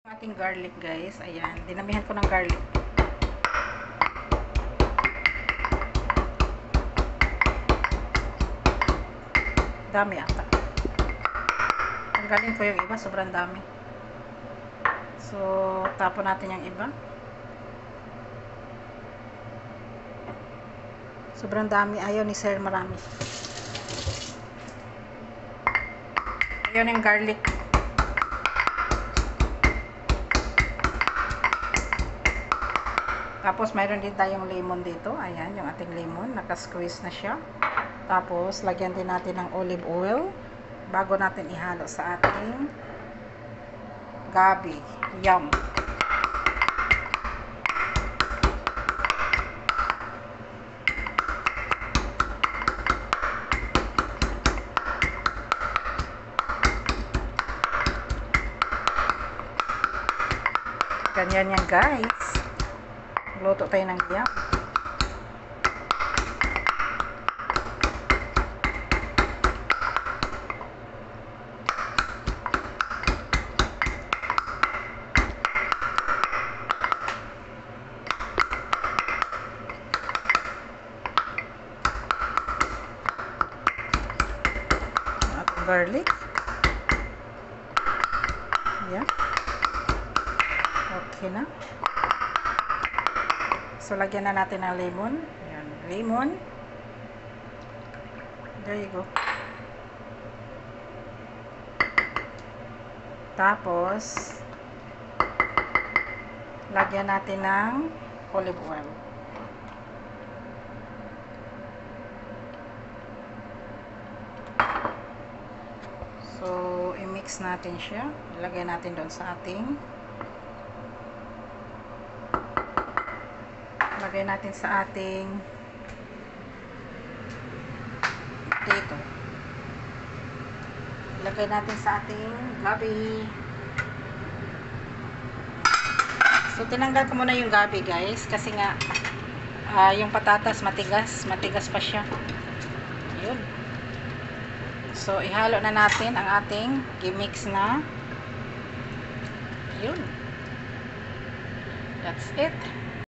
Ating garlic, guys. Ayan, dinamihan ko ng garlic. Dami ata. Tanggalin ko yung iba, sobrang dami. So, tapon natin yung iba. Sobrang dami, ayaw ni sir marami. Ayun yung garlic. Tapos, mayroon din tayong lemon dito. Ayan, yung ating lemon. Naka-squeeze na siya. Tapos, lagyan din natin ng olive oil bago natin ihalo sa ating gabi. Yum! Ganyan yan, guys. Luto tayo ng yum. Garlic. Yan. Okay na. So, lagyan na natin ng lemon. Yan. Lemon. There you go. Tapos, lagyan natin ng olive oil. So, i-mix natin siya. Ilagay natin doon sa ating potato. Ilagay natin sa ating gabi. So, tinanggal ko muna yung gabi, guys, kasi nga yung patatas matigas pa siya. Yun. So, ihalo na natin ang ating i-mix na. Yun. That's it.